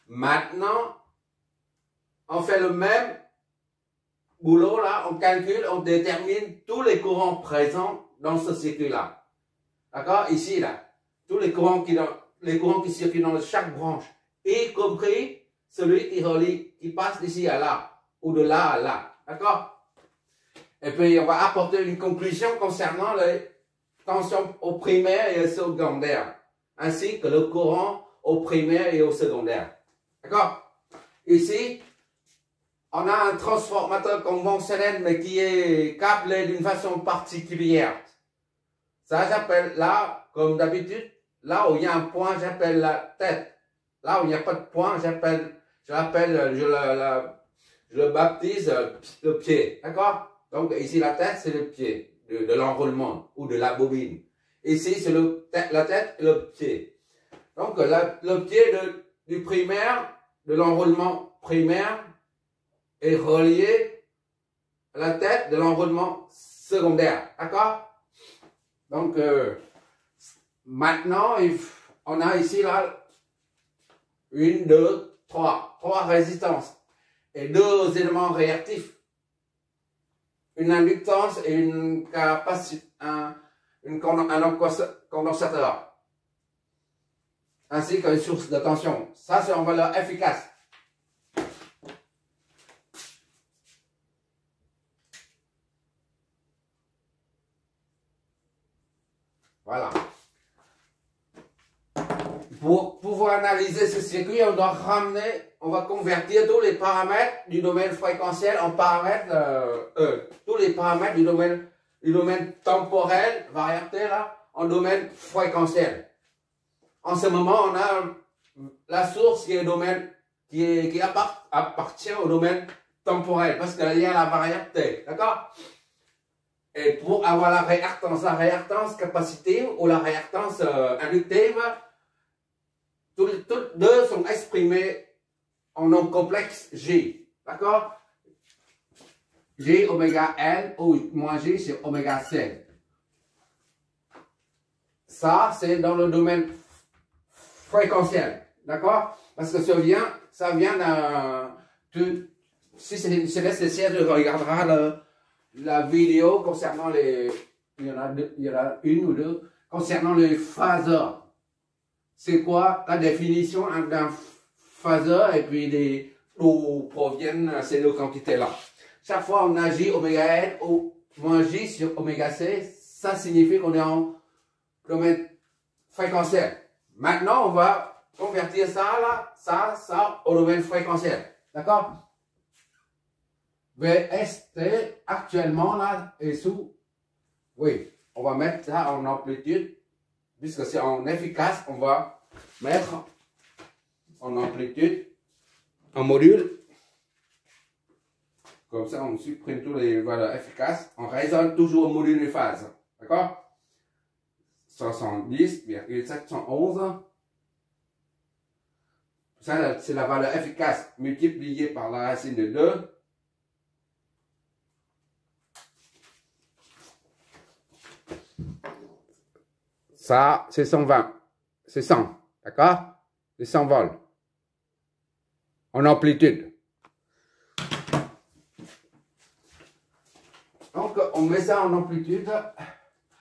Maintenant, on fait le même boulot là, on calcule, on détermine tous les courants présents dans ce circuit-là. D'accord? Ici, là, tous les courants qui circulent dans chaque branche, y compris celui qui relie, qui passe d'ici à là, ou de là à là. D'accord? Et puis, on va apporter une conclusion concernant les tensions au primaire et au secondaire, ainsi que le courant au primaire et au secondaire. D'accord? Ici, on a un transformateur conventionnel, mais qui est câblé d'une façon particulière. Ça, j'appelle là, comme d'habitude, là où il y a un point, j'appelle la tête. Là où il n'y a pas de point, je le baptise le pied. D'accord? Donc, ici, la tête, c'est le pied de l'enroulement ou de la bobine. Ici, c'est la tête et le pied. Donc, le pied du primaire, de l'enroulement primaire, est relié à la tête de l'enroulement secondaire. D'accord? Donc, maintenant, on a ici, là, 1, 2, 3. 3 résistances et 2 éléments réactifs. Une inductance et une capacité, un condensateur. Ainsi qu'une source de tension. Ça, c'est en valeur efficace. Voilà. Pour pouvoir analyser ce circuit, on doit on va convertir tous les paramètres du domaine fréquentiel en paramètres, tous les paramètres du domaine temporel, variabilité là, en domaine fréquentiel. En ce moment, on a la source qui est appartient au domaine temporel, parce qu'il y a la variabilité, d'accord? Et pour avoir la réactance capacitive ou la réactance inductive, toutes deux sont exprimées en nom complexe G. D'accord? G oméga N ou moins G sur oméga C. Ça, c'est dans le domaine fréquentiel. D'accord? Parce que ça vient d'un... Si c'est nécessaire, tu regarderas la vidéo concernant les... Il y en a une ou deux. Concernant les phaseurs. C'est quoi la définition d'un phaseur et puis d'où proviennent ces deux quantités-là. Chaque fois on a J oméga N ou moins J sur oméga C, ça signifie qu'on est en domaine fréquentiel. Maintenant, on va convertir ça là, ça au domaine fréquentiel. D'accord? VST actuellement là est sous. Oui, on va mettre ça en amplitude. Puisque c'est en efficace, on va mettre en amplitude, en module. Comme ça, on supprime tous les valeurs efficaces. On raisonne toujours au module de phase. D'accord? 70,711. Ça, c'est la valeur efficace multipliée par la racine de 2. Ça, c'est 120. C'est 100. D'accord? C'est 100 volts. En amplitude. Donc, on met ça en amplitude,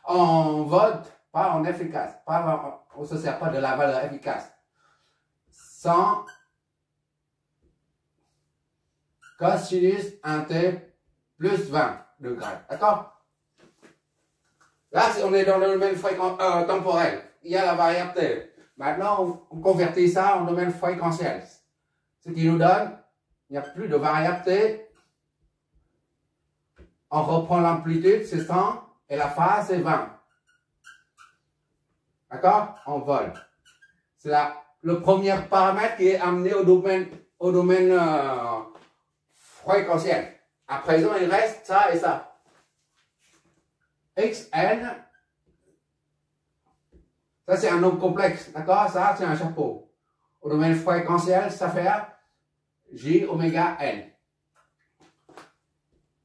en volts, pas en efficace. On ne se sert pas de la valeur efficace. 100 cosinus 1t plus 20 degrés. D'accord? Là, on est dans le domaine temporel. Il y a la variabilité. Maintenant, on convertit ça en domaine fréquentiel. Ce qui nous donne, il n'y a plus de variabilité. On reprend l'amplitude, c'est 100, et la phase, c'est 20. D'accord? En vol. C'est le premier paramètre qui est amené au domaine fréquentiel. À présent, il reste ça et ça. Xn, ça c'est un nombre complexe, d'accord? Ça c'est un chapeau. Au domaine fréquentiel, ça fait J oméga N.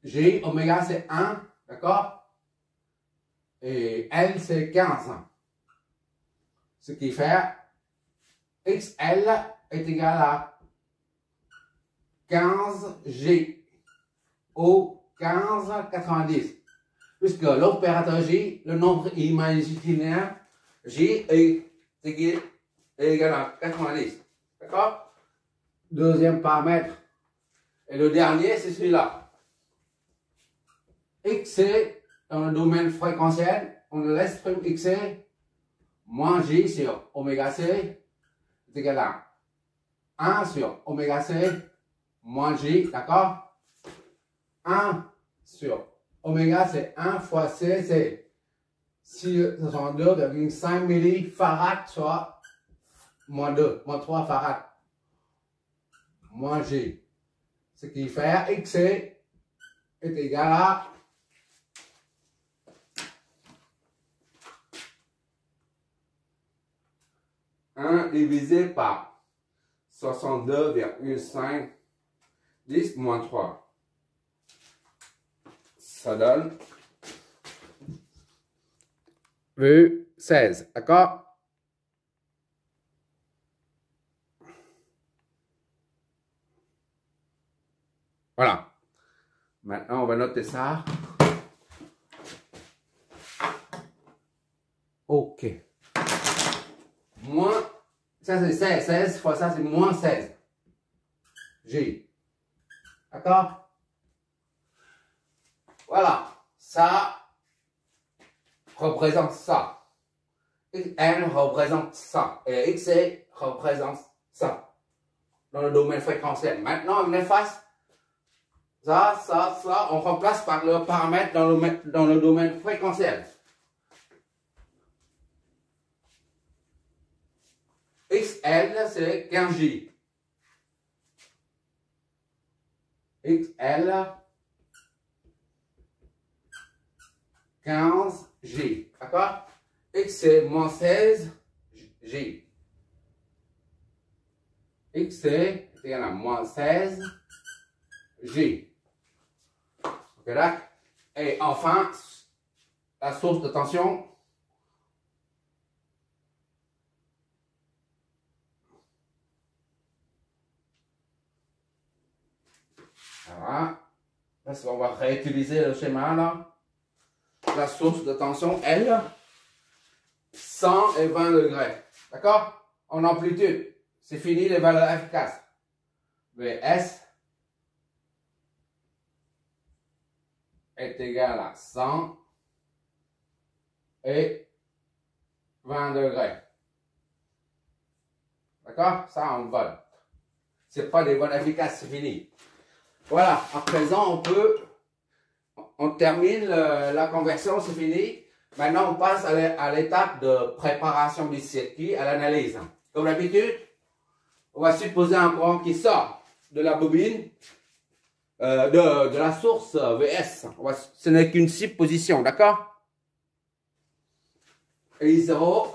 J oméga c'est 1, d'accord? Et L c'est 15. Ce qui fait XL est égal à 15J ou 15,90. Puisque l'opérateur J, le nombre imaginaire J est égal à 90. D'accord? Deuxième paramètre. Et le dernier, c'est celui-là. XC, dans le domaine fréquentiel, on l'exprime XC moins J sur oméga C est égal à 1 sur oméga C moins J, d'accord? 1 sur oméga, c'est 1 fois C, c'est 62,5 millifarad, soit moins 2, moins 3 farad, moins J. Ce qui fait XC est égal à 1 divisé par 62,5 10 moins 3. Ça donne vu 16, d'accord? Voilà. Maintenant, on va noter ça. OK. Moins, ça c'est 16. 16 fois ça, c'est moins 16. J. D'accord? Voilà. Ça représente ça. N représente ça. Et XC représente ça. Dans le domaine fréquentiel. Maintenant, on efface ça, on remplace par le paramètre dans le domaine fréquentiel. XL, c'est 15J. XL, 15J. D'accord? X, c'est moins 16J. X, c'est égal à moins 16J. Ok, d'accord? Et enfin, la source de tension. Voilà. Parce qu'on va réutiliser le schéma là. La source de tension, L, 120 degrés. D'accord? En amplitude. C'est fini les valeurs efficaces. Vs est égal à 100 et 20 degrés. D'accord? Ça en vote. C'est pas des votes efficaces, c'est fini. Voilà, à présent on termine la conversion, c'est fini. Maintenant on passe à l'étape de préparation du circuit, à l'analyse. Comme d'habitude, on va supposer un courant qui sort de la bobine, de la source VS. Ce n'est qu'une supposition, d'accord? I0,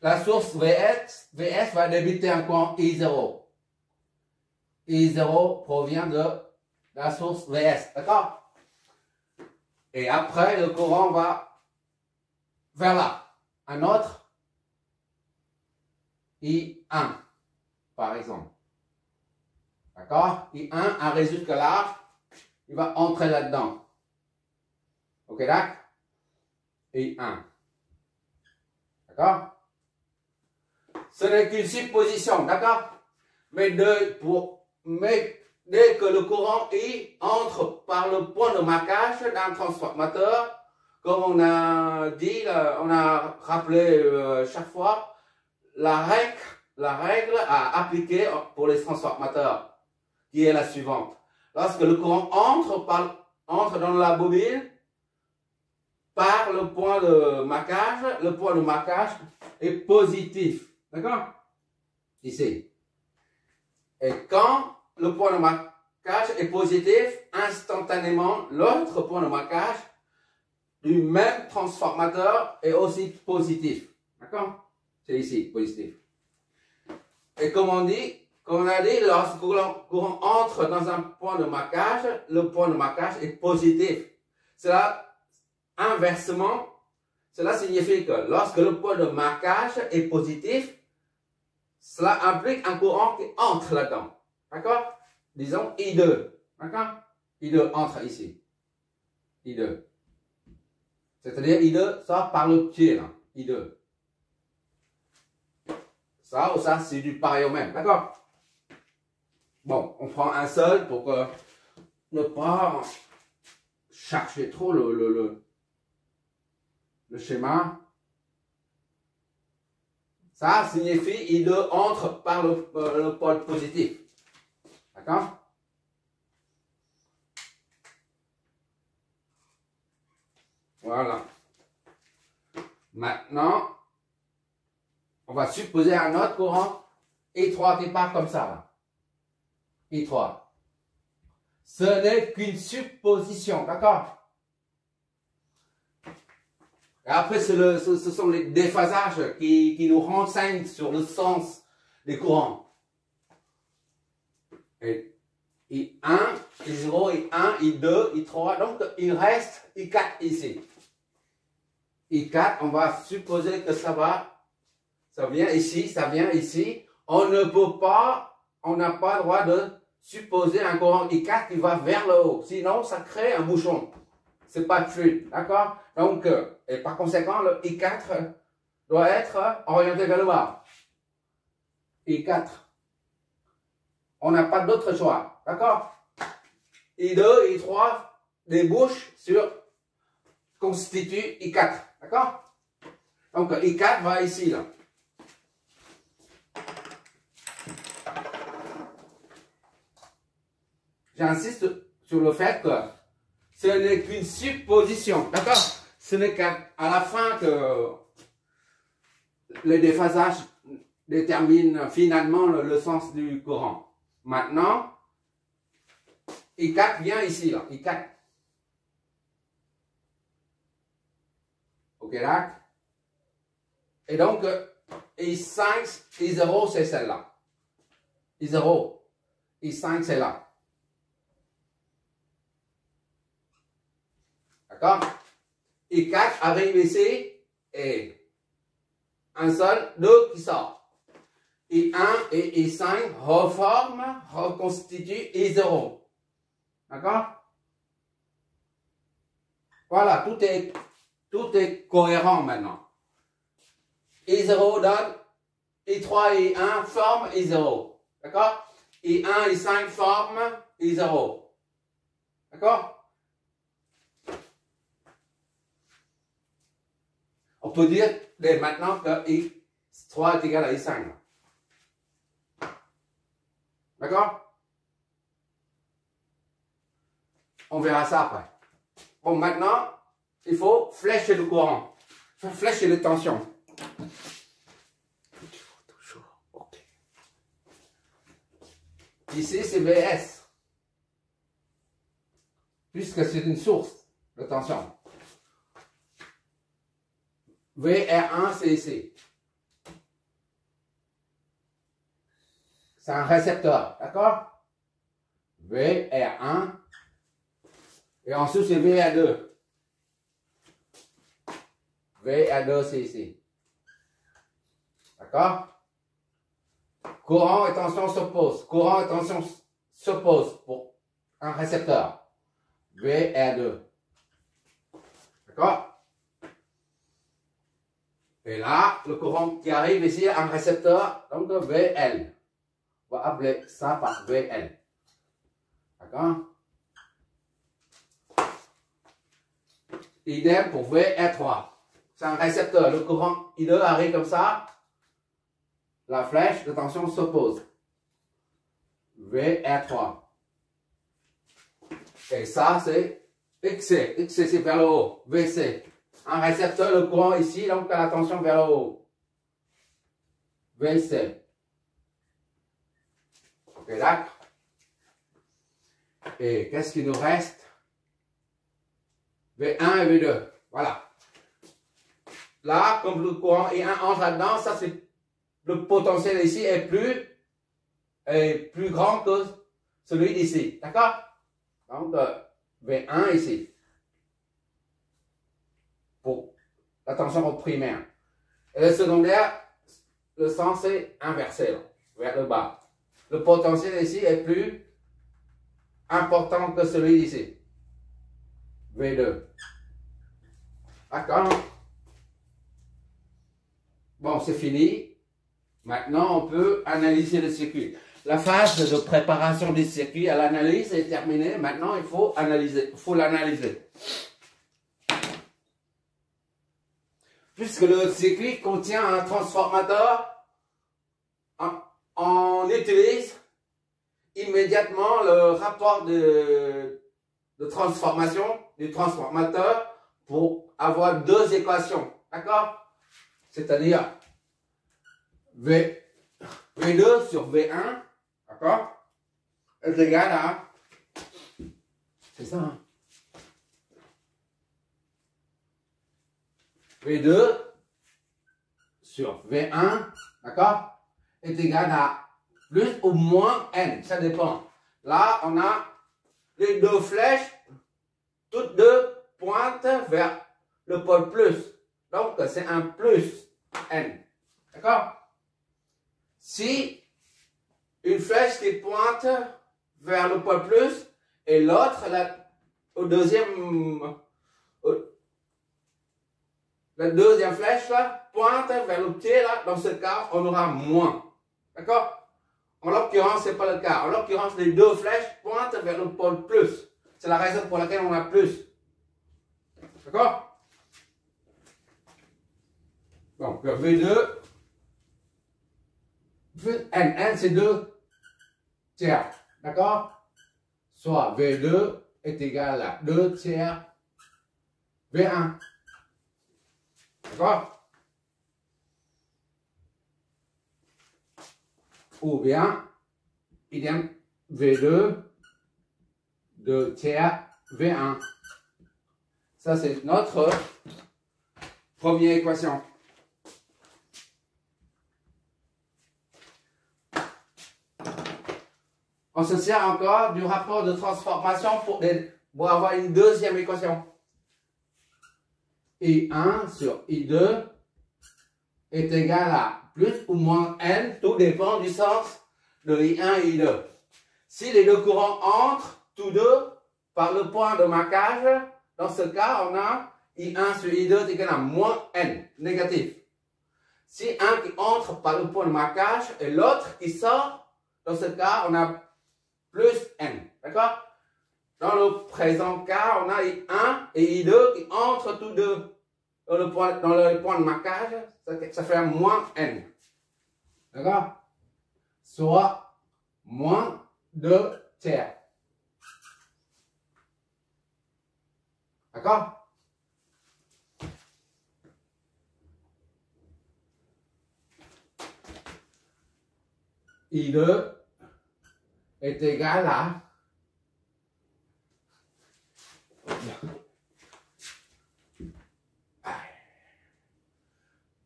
la source VS va débiter un courant I0. I0 provient de la source VS, d'accord? Et après, le courant va vers là. Un autre, I1, par exemple. D'accord? I1 arrive jusque là, il va entrer là-dedans. Ok, d'accord? I1. D'accord? Ce n'est qu'une supposition, d'accord? Mais dès que le courant I entre par le point de marquage d'un transformateur, comme on a dit, on a rappelé chaque fois, la règle à appliquer pour les transformateurs, qui est la suivante. Lorsque le courant entre dans la bobine par le point de marquage est positif. D'accord? Ici. Et quand le point de marquage est positif, instantanément, l'autre point de marquage du même transformateur est aussi positif. D'accord? C'est ici, positif. Et comme on a dit, lorsque le courant entre dans un point de marquage, le point de marquage est positif. Cela, inversement, cela signifie que lorsque le point de marquage est positif, cela implique un courant qui entre là-dedans. D'accord? Disons I2. D'accord? I2 entre ici. I2. C'est-à-dire I2 sort par le pied là. I2. Ça ou ça, c'est du pareil au même. D'accord? Bon, on prend un seul pour ne pas chercher trop le schéma. Ça signifie I2 entre par le pôle positif. D'accord? Voilà. Maintenant, on va supposer un autre courant I3 qui part comme ça. Là. I3. Ce n'est qu'une supposition. D'accord? Et après, ce sont les déphasages qui nous renseignent sur le sens des courants. Et I1, I0, I1, I2, I3. Donc, il reste I4 ici. I4, on va supposer que ça vient ici, ça vient ici. On ne peut pas, on n'a pas le droit de supposer un courant I4 qui va vers le haut. Sinon, ça crée un bouchon. C'est pas fluide, d'accord? Donc, et par conséquent, le I4 doit être orienté vers le bas. I4. On n'a pas d'autre choix, d'accord? I2, I3 débouchent sur, constitue I4, d'accord? Donc, I4 va ici, là. J'insiste sur le fait que ce n'est qu'une supposition, d'accord? Ce n'est qu'à la fin que le déphasage détermine finalement le sens du courant. Maintenant, I4 vient ici, là, I4. Ok, là. Et donc, I5, I0, c'est celle-là. I0, I5, c'est là. D'accord? I4 arrive ici et un seul, deux qui sort. I1 et I5 reforment, reconstituent I0. D'accord? Voilà, tout est cohérent maintenant. I0 donne I3 et I1 forment I0. D'accord? I1 et I5 forment I0. D'accord? On peut dire dès maintenant que I3 est égal à I5. D'accord? On verra ça après. Bon, maintenant, il faut flécher le courant. Il faut flécher les tensions. Toujours. OK. Ici, c'est VS. Puisque c'est une source de tension. VR1, c'est ici. C'est un récepteur, d'accord? VR1. Et ensuite, c'est VR2. VR2, c'est ici. D'accord? Courant et tension s'opposent. Courant et tension s'opposent pour un récepteur. VR2. D'accord? Et là, le courant qui arrive ici, un récepteur, donc de VL. On va appeler ça par VL. D'accord? Idem pour VR3. C'est un récepteur. Le courant I2 arrive comme ça. La flèche de tension s'oppose. VR3. Et ça, c'est XC. XC, c'est vers le haut. VC. Un récepteur, le courant ici, donc à la tension vers le haut. VC. Ok, d'accord. Et qu'est-ce qui nous reste? V1 et V2. Voilà. Là, comme le courant I1 entre là-dedans, ça c'est le potentiel ici est plus grand que celui d'ici. D'accord? Donc, V1 ici. Pour la tension au primaire. Et le secondaire, le sens est inversé, là, vers le bas. Le potentiel ici est plus important que celui d'ici. V2. D'accord? Bon, c'est fini. Maintenant, on peut analyser le circuit. La phase de préparation du circuit à l'analyse est terminée. Maintenant, il faut analyser. Il faut l'analyser. Puisque le circuit contient un transformateur, on utilise immédiatement le rapport de transformation du transformateur pour avoir deux équations. D'accord? C'est-à-dire V2 sur V1, d'accord, est égal à, c'est ça, hein? V2 sur V1, d'accord, est égal à plus ou moins N, ça dépend. Là, on a les deux flèches, toutes deux pointent vers le pôle plus. Donc, c'est un plus N. D'accord? Si une flèche qui pointe vers le pôle plus et l'autre, la deuxième flèche là, pointe vers le pied, là, dans ce cas, on aura moins. D'accord? En l'occurrence, ce n'est pas le cas. En l'occurrence, les deux flèches pointent vers le pôle plus. C'est la raison pour laquelle on a plus. D'accord? Donc, le V2, N c'est 2 tiers. D'accord? Soit V2 est égal à 2 tiers V1. D'accord? Ou bien, idem V2, 2 tiers V1. Ça, c'est notre première équation. On se sert encore du rapport de transformation pour avoir une deuxième équation. I1 sur I2 est égal à plus ou moins N, tout dépend du sens de I1 et I2. Si les deux courants entrent, tous deux, par le point de marquage, dans ce cas, on a I1 sur I2 est égal à moins N, négatif. Si un qui entre par le point de marquage et l'autre qui sort, dans ce cas, on a plus N. D'accord? Dans le présent cas, on a I1 et I2 qui entrent tous deux dans le point de marquage, ça fait moins N. D'accord? Soit moins 2 tiers. D'accord? I2 est égal à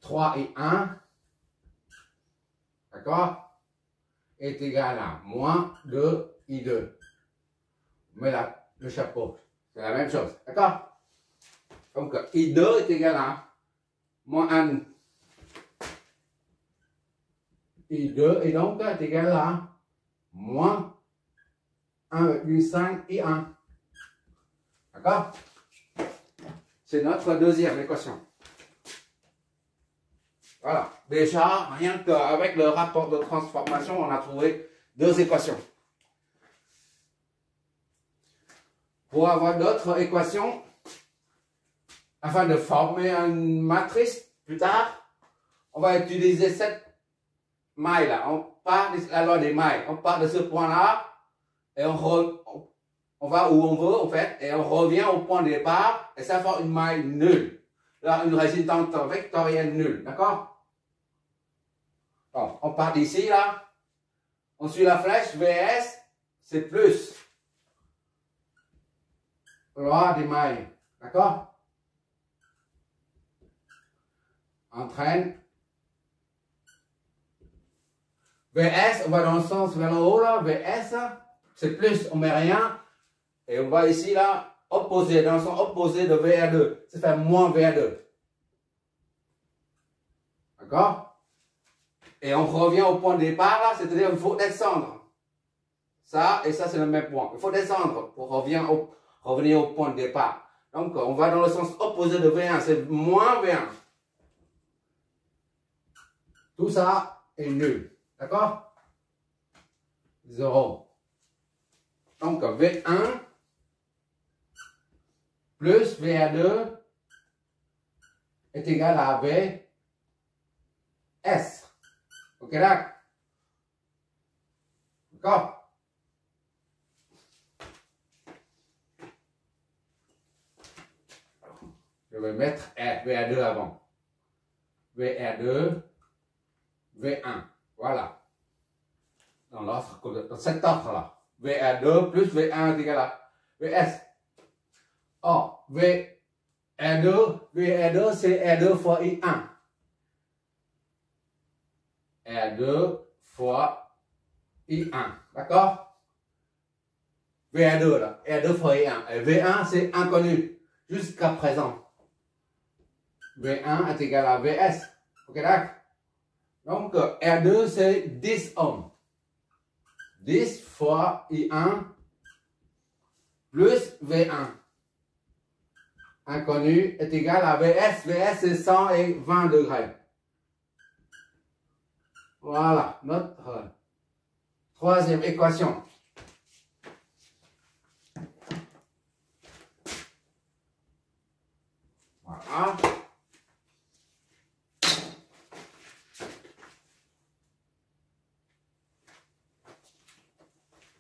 3 et 1, d'accord, est égal à moins 2 I2. Mais là, le chapeau, c'est la même chose, d'accord? Donc, I2 est égal à moins 1. I2 et donc est égal à moins 1,5 I1. D'accord? C'est notre deuxième équation. Voilà. Déjà, rien qu'avec le rapport de transformation, on a trouvé deux équations. Pour avoir d'autres équations, afin de former une matrice plus tard, on va utiliser cette maille là. On part de la loi des mailles. On part de ce point-là et on va où on veut en fait et on revient au point de départ et ça fait une maille nulle. Là, une résultante vectorielle nulle. D'accord? Bon, on part d'ici là. On suit la flèche VS, c'est plus. Loi des mailles. D'accord? Entraîne. VS, on va dans le sens vers le haut là. VS, c'est plus, on met rien. Et on va ici là, opposé, dans le sens opposé de VR2. Ça fait moins VR2. D'accord? Et on revient au point de départ, là, c'est-à-dire qu'il faut descendre. Ça et ça, c'est le même point. Il faut descendre pour revenir au point de départ. Donc, on va dans le sens opposé de V1, c'est moins V1. Tout ça est nul. D'accord? 0. Donc, V1 plus VA2 est égal à VS. Ok, d'accord? D'accord? Je vais mettre VA2 avant. VA2, V1. Voilà. Dans cet ordre-là. VA2 plus V1 est égal à VS. Or, VA2 c'est R2 fois I1. R2 fois I1. D'accord? VA2 là. R2 fois I1. Et V1 c'est inconnu jusqu'à présent. V1 est égal à VS. Ok, d'accord? Donc, R2 c'est 10 ohms. 10 fois I1 plus V1. Inconnu est égal à VS. VS c'est 120 degrés. Voilà, notre troisième équation. Voilà.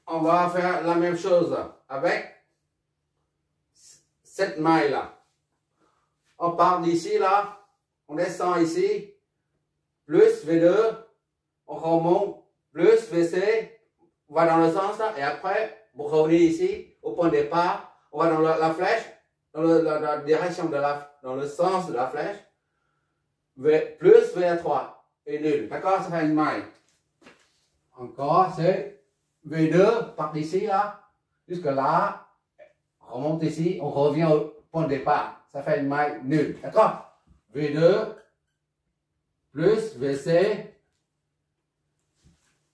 On va faire la même chose avec cette maille là. On part d'ici là, on descend ici, plus V2, on remonte, plus VC, on va dans le sens là, et après, pour revenir ici, au point de départ, on va dans la flèche, dans la direction dans le sens de la flèche, plus V3 et nul. D'accord? Ça fait une maille. Encore, c'est V2, part d'ici là, jusque là, on remonte ici, on revient au point de départ. Ça fait une maille nulle. D'accord? V2 plus VC,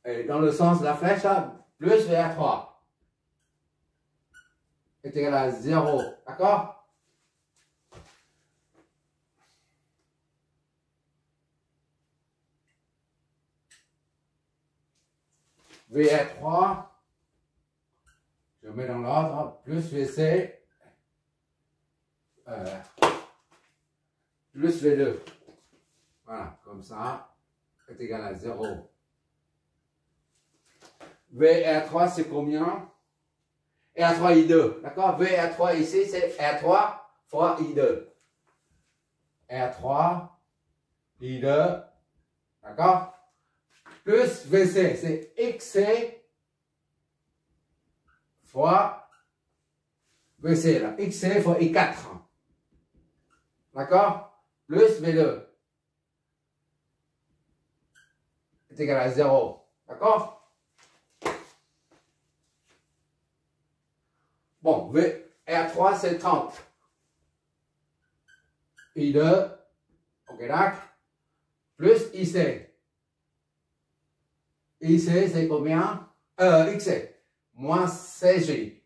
et dans le sens de la flèche là, plus VA3 est égal à 0. D'accord? VA3, je mets dans l'ordre, plus VC, plus V2. Voilà, comme ça, est égal à 0. VR3, c'est combien? R3, I2. D'accord? VR3 ici, c'est R3 fois I2. R3, I2. D'accord? Plus VC, c'est XC fois VC, là. XC fois I4. D'accord? Plus V2 est égal à 0. D'accord? Bon, R3 c'est 30. I2, ok d'accord? Plus IC. IC c'est combien? XC. Moins CJ.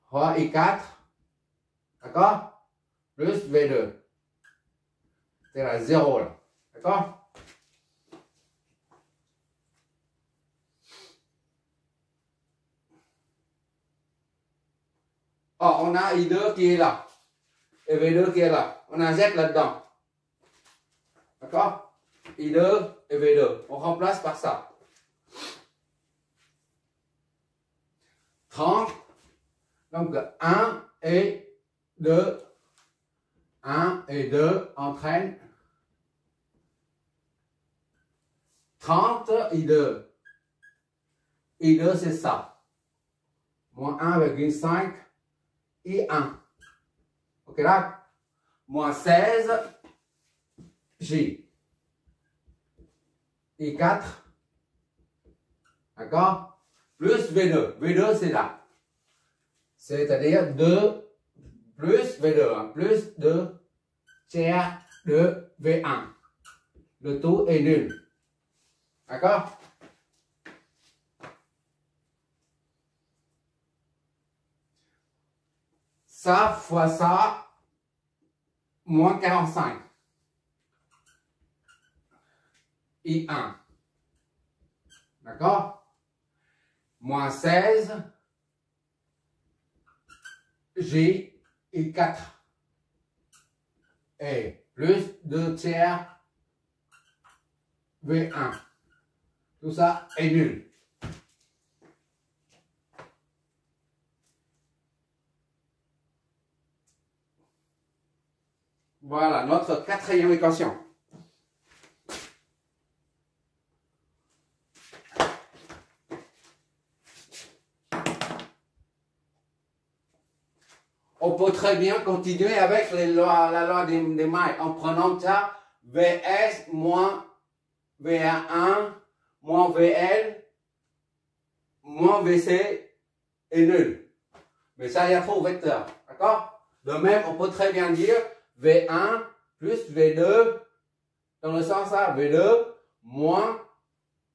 Fois I4. D'accord? Plus V2. C'est à 0 là. D'accord? Oh, on a I2 qui est là. Et V2 qui est là. On a Z là-dedans. D'accord? I2 et V2. On remplace par ça. 30. Donc 1 et 2. 1 et 2 entraînent 30 I2. I2 c'est ça. Moins 1,5 I1. Ok là? Moins 16 J. I4. D'accord? Plus V2. V2 c'est là. C'est-à-dire 2 plus V2. Plus 2 tiers de V1. Le tout est nul. D'accord? Ça fois ça, moins 45. I1. D'accord? Moins 16. J, I4. Et plus 2 tiers V1. Tout ça est nul. Voilà notre quatrième équation. On peut très bien continuer avec la loi des mailles en prenant ça VS moins VA1 moins VL moins VC est nul. Mais ça, il y a trop vecteur. D'accord? De même, on peut très bien dire V1 plus V2 dans le sens là, V2 moins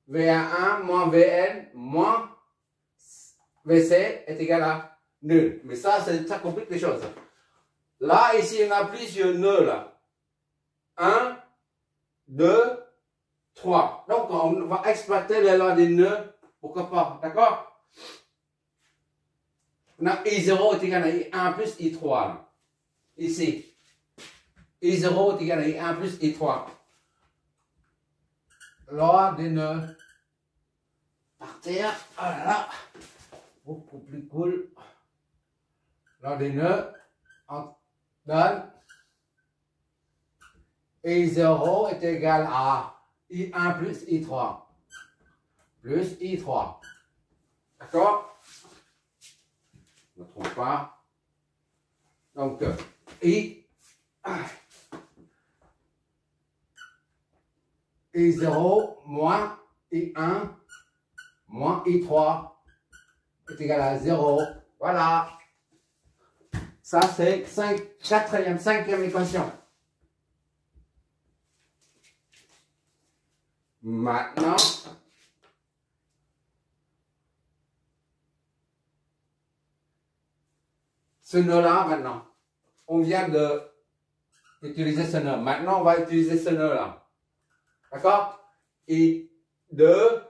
VA1 moins VN moins VC est égal à nul. Mais ça complique les choses. Là, ici, on a plusieurs nœuds là. 1, 2, 3. Donc, on va exploiter les lois des nœuds. Pourquoi pas? D'accord? On a I0 est égal à I1 plus I3. Là. Ici. I0 est égal à I1 plus I3. Loi des nœuds. Partir. Voilà. Beaucoup plus cool. Loi des nœuds. On donne. I0 est égal à I1 plus I3. Plus I3. D'accord? Je ne me trompe pas. Donc, I0 moins I1 moins I3 est égal à 0. Voilà. Ça, c'est cinquième équation. Maintenant, ce nœud-là, maintenant, on vient d'utiliser ce nœud. Maintenant, on va utiliser ce nœud-là. D'accord? I2